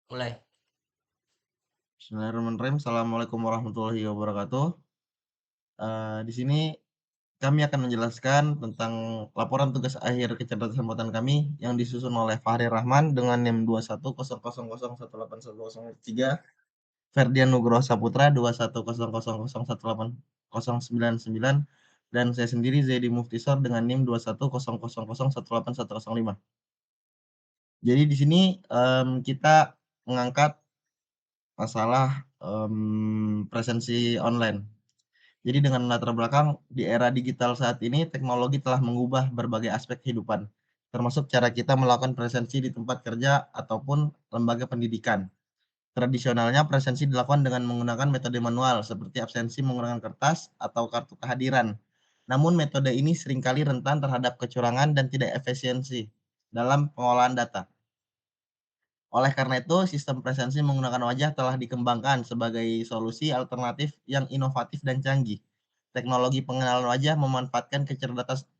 Mulai. Bismillahirrahmanirrahim. Assalamualaikum warahmatullahi wabarakatuh. Di sini kami akan menjelaskan tentang laporan tugas akhir kecerdasan buatan kami yang disusun oleh Fahri Rahman dengan NIM 2100018103, Ferdian Nugroho Saputra 2100018099, dan saya sendiri Zaidi Muftisor dengan NIM 2100018105. Jadi di sini kita mengangkat masalah presensi online. Jadi dengan latar belakang di era digital saat ini, teknologi telah mengubah berbagai aspek kehidupan, termasuk cara kita melakukan presensi di tempat kerja ataupun lembaga pendidikan. Tradisionalnya presensi dilakukan dengan menggunakan metode manual seperti absensi menggunakan kertas atau kartu kehadiran. Namun metode ini seringkali rentan terhadap kecurangan dan tidak efisiensi dalam pengolahan data. Oleh karena itu, sistem presensi menggunakan wajah telah dikembangkan sebagai solusi alternatif yang inovatif dan canggih. Teknologi pengenalan wajah memanfaatkan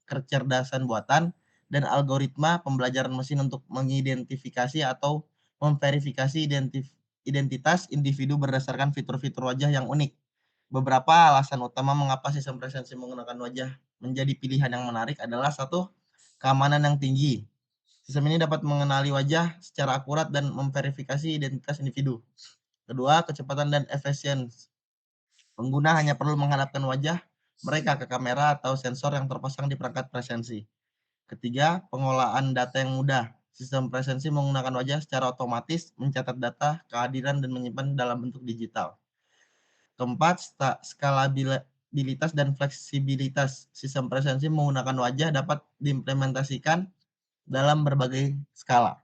kecerdasan buatan dan algoritma pembelajaran mesin untuk mengidentifikasi atau memverifikasi identitas individu berdasarkan fitur-fitur wajah yang unik. Beberapa alasan utama mengapa sistem presensi menggunakan wajah menjadi pilihan yang menarik adalah: satu, keamanan yang tinggi. Sistem ini dapat mengenali wajah secara akurat dan memverifikasi identitas individu. Kedua, kecepatan dan efisiensi. Pengguna hanya perlu menghadapkan wajah mereka ke kamera atau sensor yang terpasang di perangkat presensi. Ketiga, pengolahan data yang mudah. Sistem presensi menggunakan wajah secara otomatis, mencatat data, kehadiran, dan menyimpan dalam bentuk digital. Keempat, skalabilitas dan fleksibilitas. Sistem presensi menggunakan wajah dapat diimplementasikan dalam berbagai skala.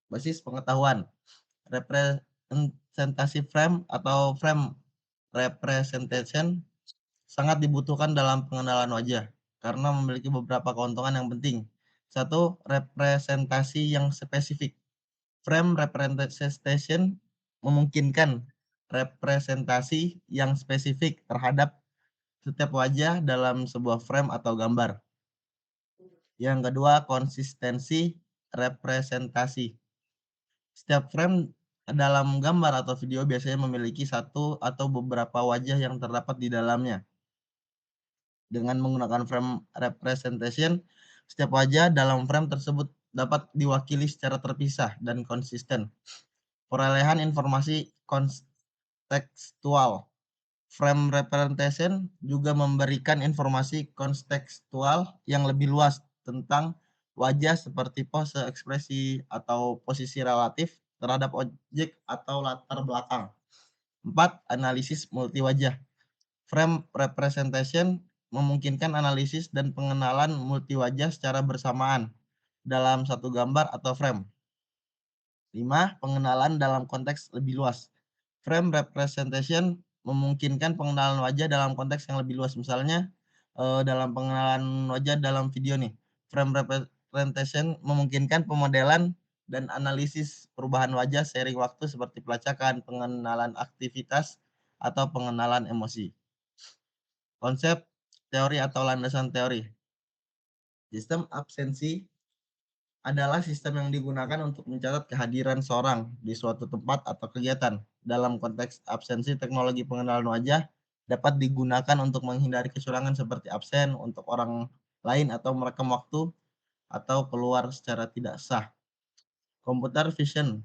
Basis pengetahuan. Representasi frame atau frame representation sangat dibutuhkan dalam pengenalan wajah karena memiliki beberapa keuntungan yang penting. Satu, representasi yang spesifik. Frame representation memungkinkan representasi yang spesifik terhadap setiap wajah dalam sebuah frame atau gambar. Yang kedua, konsistensi representasi. Setiap frame dalam gambar atau video biasanya memiliki satu atau beberapa wajah yang terdapat di dalamnya. Dengan menggunakan frame representation, setiap wajah dalam frame tersebut dapat diwakili secara terpisah dan konsisten. Perolehan informasi kontekstual. Frame representation juga memberikan informasi kontekstual yang lebih luas tentang wajah seperti pose, ekspresi, atau posisi relatif terhadap objek atau latar belakang. 4. Analisis multi wajah. Frame representation memungkinkan analisis dan pengenalan multi wajah secara bersamaan dalam satu gambar atau frame. 5. Pengenalan dalam konteks lebih luas. Frame representation memungkinkan pengenalan wajah dalam konteks yang lebih luas. Misalnya dalam pengenalan wajah dalam video nih. Frame representation memungkinkan pemodelan dan analisis perubahan wajah seiring waktu seperti pelacakan, pengenalan aktivitas, atau pengenalan emosi. Konsep teori atau landasan teori. Sistem absensi adalah sistem yang digunakan untuk mencatat kehadiran seorang di suatu tempat atau kegiatan. Dalam konteks absensi, teknologi pengenalan wajah dapat digunakan untuk menghindari kecurangan seperti absen untuk orang lain atau merekam waktu atau keluar secara tidak sah. Computer vision.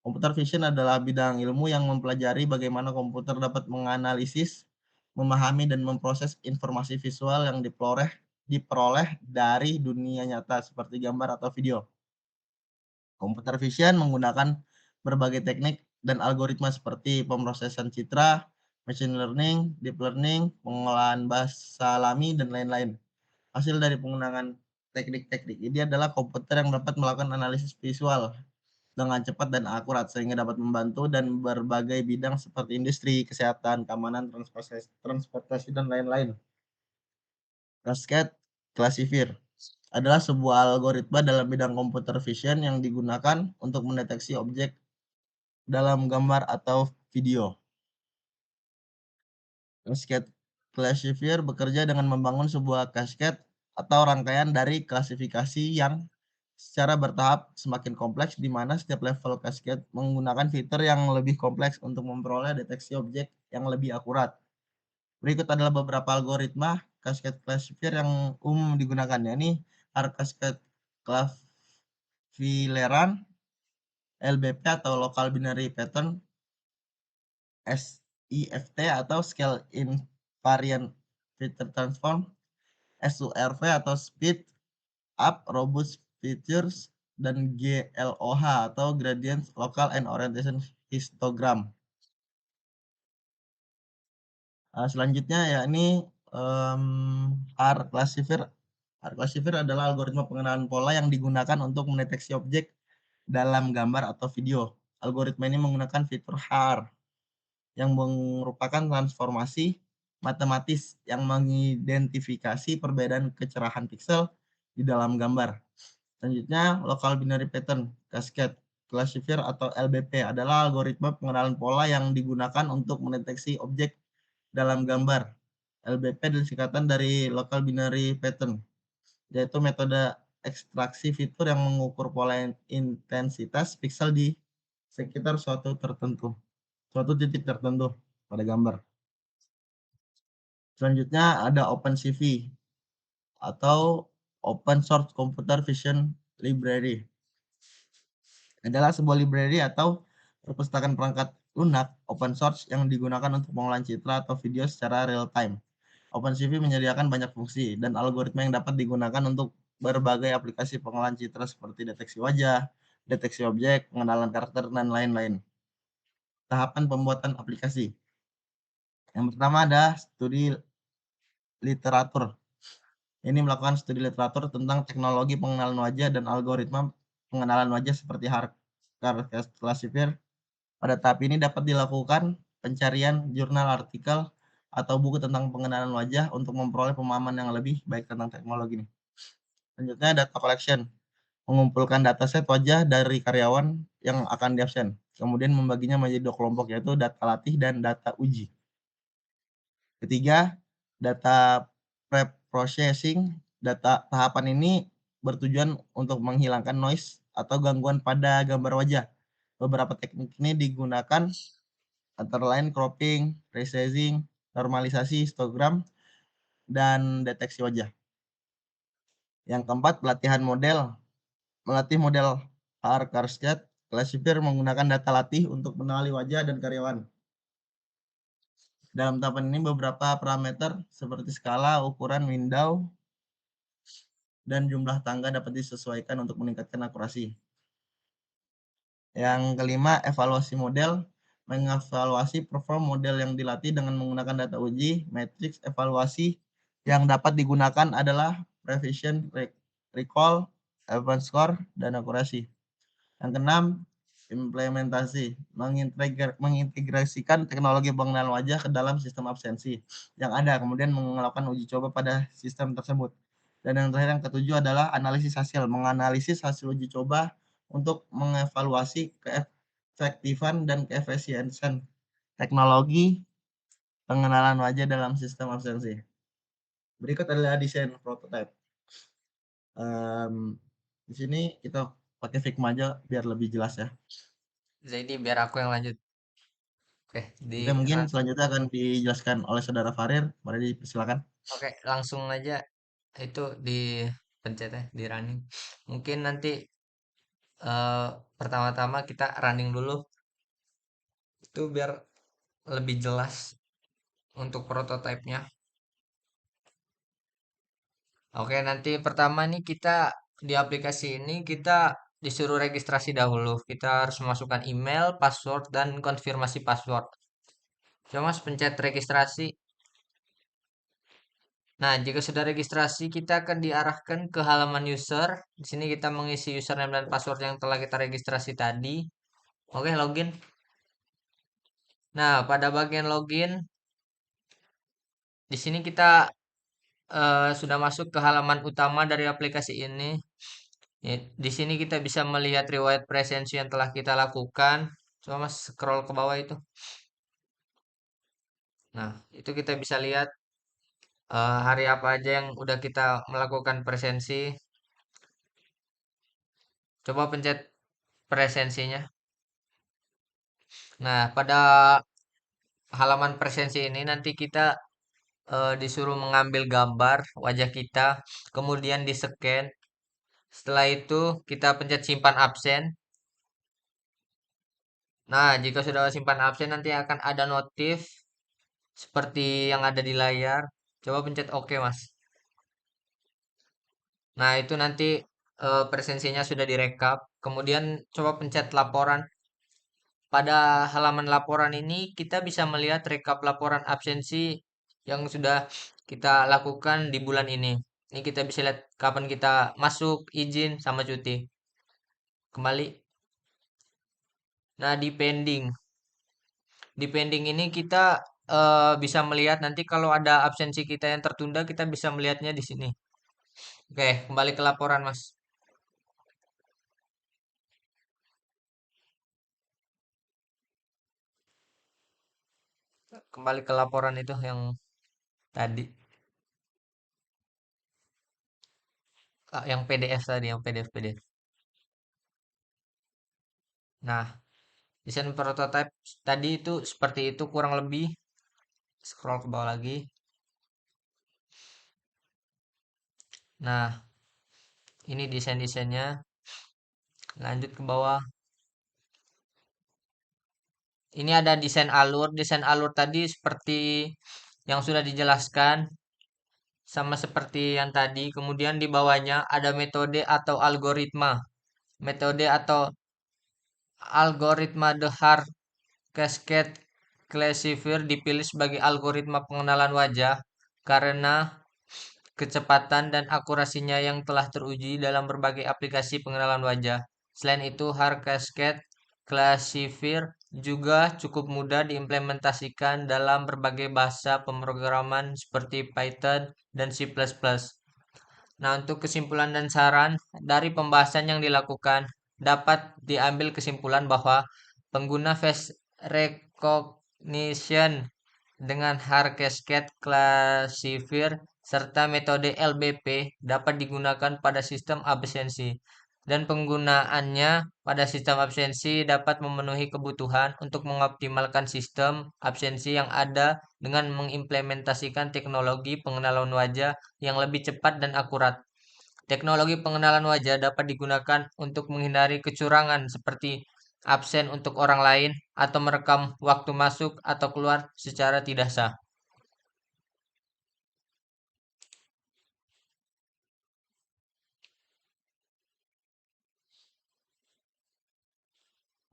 Computer vision adalah bidang ilmu yang mempelajari bagaimana komputer dapat menganalisis, memahami, dan memproses informasi visual yang diperoleh dari dunia nyata seperti gambar atau video. Computer vision menggunakan berbagai teknik dan algoritma seperti pemrosesan citra, machine learning, deep learning, pengolahan bahasa alami, dan lain-lain. Hasil dari penggunaan teknik-teknik ini adalah komputer yang dapat melakukan analisis visual dengan cepat dan akurat sehingga dapat membantu dan berbagai bidang seperti industri, kesehatan, keamanan, transportasi, dan lain-lain. Cascade Classifier adalah sebuah algoritma dalam bidang computer vision yang digunakan untuk mendeteksi objek dalam gambar atau video. Cascade Classifier bekerja dengan membangun sebuah cascade atau rangkaian dari klasifikasi yang secara bertahap semakin kompleks, di mana setiap level Cascade menggunakan fitur yang lebih kompleks untuk memperoleh deteksi objek yang lebih akurat. Berikut adalah beberapa algoritma Cascade Classifier yang umum digunakan, yakni Hard Cascade Clavilleran, LBP atau Local Binary Pattern, SIFT atau Scale Invariant Feature Transform, SURV atau Speed Up Robust Features, dan GLOH atau Gradient Local and Orientation Histogram. Selanjutnya yakni R classifier. R classifier adalah algoritma pengenalan pola yang digunakan untuk mendeteksi objek dalam gambar atau video. Algoritma ini menggunakan fitur HAR yang merupakan transformasi matematis yang mengidentifikasi perbedaan kecerahan piksel di dalam gambar. Selanjutnya, Local Binary Pattern Cascade Classifier atau LBP adalah algoritma pengenalan pola yang digunakan untuk mendeteksi objek dalam gambar. LBP disingkatan dari Local Binary Pattern, yaitu metode ekstraksi fitur yang mengukur pola intensitas piksel di sekitar suatu titik tertentu pada gambar. Selanjutnya ada OpenCV atau Open Source Computer Vision Library. Adalah sebuah library atau perpustakaan perangkat lunak open source yang digunakan untuk pengolahan citra atau video secara real time. OpenCV menyediakan banyak fungsi dan algoritma yang dapat digunakan untuk berbagai aplikasi pengolahan citra seperti deteksi wajah, deteksi objek, pengenalan karakter, dan lain-lain. Tahapan pembuatan aplikasi. Yang pertama ada studi literatur. Ini melakukan studi literatur tentang teknologi pengenalan wajah dan algoritma pengenalan wajah seperti Harker Classifier. Pada tahap ini dapat dilakukan pencarian jurnal, artikel, atau buku tentang pengenalan wajah untuk memperoleh pemahaman yang lebih baik tentang teknologi ini. Selanjutnya data collection, mengumpulkan dataset wajah dari karyawan yang akan diabsen, kemudian membaginya menjadi dua kelompok, yaitu data latih dan data uji. Ketiga, data pre-processing. Tahapan ini bertujuan untuk menghilangkan noise atau gangguan pada gambar wajah. Beberapa teknik ini digunakan antara lain cropping, resizing, normalisasi, histogram, dan deteksi wajah. Yang keempat, pelatihan model. Melatih model Cascade Classifier menggunakan data latih untuk mengenali wajah dan karyawan. Dalam tahapan ini beberapa parameter seperti skala, ukuran window, dan jumlah tangga dapat disesuaikan untuk meningkatkan akurasi. Yang kelima, evaluasi model. Mengevaluasi perform model yang dilatih dengan menggunakan data uji. Matriks evaluasi yang dapat digunakan adalah precision, recall, advanced score, dan akurasi. Yang keenam, implementasi. Mengintegrasikan teknologi pengenalan wajah ke dalam sistem absensi yang ada, kemudian melakukan uji coba pada sistem tersebut. Dan yang terakhir, yang ketujuh adalah analisis hasil. Menganalisis hasil uji coba untuk mengevaluasi keefektifan dan keefisiensian teknologi pengenalan wajah dalam sistem absensi. Berikut adalah desain prototype. Di sini kita pakai Figma aja biar lebih jelas ya. Jadi biar aku yang lanjut. Oke, Oke, mungkin selanjutnya akan dijelaskan oleh Saudara Farir. Mari dipersilakan. oke, langsung aja itu dipencet ya, di running. Mungkin nanti eh, pertama-tama kita running dulu itu biar lebih jelas untuk prototipenya. Oke, nanti pertama nih kita di aplikasi ini kita disuruh registrasi dahulu. Kita harus memasukkan email, password, dan konfirmasi password. Coba Mas pencet registrasi. Nah, jika sudah registrasi, kita akan diarahkan ke halaman user. Di sini kita mengisi username dan password yang telah kita registrasi tadi. Oke, login. Nah, pada bagian login, di sini kita sudah masuk ke halaman utama dari aplikasi ini. Ya, di sini kita bisa melihat riwayat presensi yang telah kita lakukan. Coba Mas scroll ke bawah itu. Nah, itu kita bisa lihat hari apa aja yang udah kita melakukan presensi. Coba pencet presensinya. Nah, pada halaman presensi ini nanti kita disuruh mengambil gambar wajah kita, kemudian di-scan. Setelah itu kita pencet simpan absen. Nah, jika sudah simpan absen nanti akan ada notif seperti yang ada di layar. Coba pencet OK, Mas. Nah, itu nanti presensinya sudah direkap. Kemudian coba pencet laporan. Pada halaman laporan ini kita bisa melihat rekap laporan absensi yang sudah kita lakukan di bulan ini. Ini kita bisa lihat kapan kita masuk, izin, sama cuti. Kembali. Nah, di pending. Di pending ini kita bisa melihat nanti kalau ada absensi kita yang tertunda, kita bisa melihatnya di sini. Oke, kembali ke laporan, Mas. Kembali ke laporan itu yang tadi. Yang PDF tadi, yang PDF. Nah, desain prototype tadi itu seperti itu kurang lebih. Scroll ke bawah lagi. Nah, ini desain-desainnya. Lanjut ke bawah. Ini ada desain alur. Desain alur tadi seperti yang sudah dijelaskan. Sama seperti yang tadi. Kemudian di bawahnya ada metode atau algoritma. Metode atau algoritma The Hard Cascade Classifier dipilih sebagai algoritma pengenalan wajah karena kecepatan dan akurasinya yang telah teruji dalam berbagai aplikasi pengenalan wajah. Selain itu, Hard Cascade Classifier juga cukup mudah diimplementasikan dalam berbagai bahasa pemrograman seperti Python dan C++. Nah, untuk kesimpulan dan saran dari pembahasan yang dilakukan, dapat diambil kesimpulan bahwa pengguna face recognition dengan hard cascade classifier serta metode LBP dapat digunakan pada sistem absensi dan penggunaannya pada sistem absensi dapat memenuhi kebutuhan untuk mengoptimalkan sistem absensi yang ada dengan mengimplementasikan teknologi pengenalan wajah yang lebih cepat dan akurat. Teknologi pengenalan wajah dapat digunakan untuk menghindari kecurangan seperti absen untuk orang lain atau merekam waktu masuk atau keluar secara tidak sah.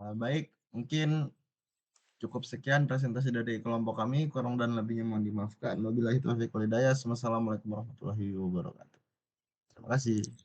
Baik, mungkin cukup sekian presentasi dari kelompok kami. Kurang dan lebihnya mohon dimaafkan. Wabillahi taufiq wal hidayah. Wassalamualaikum warahmatullahi wabarakatuh. Terima kasih.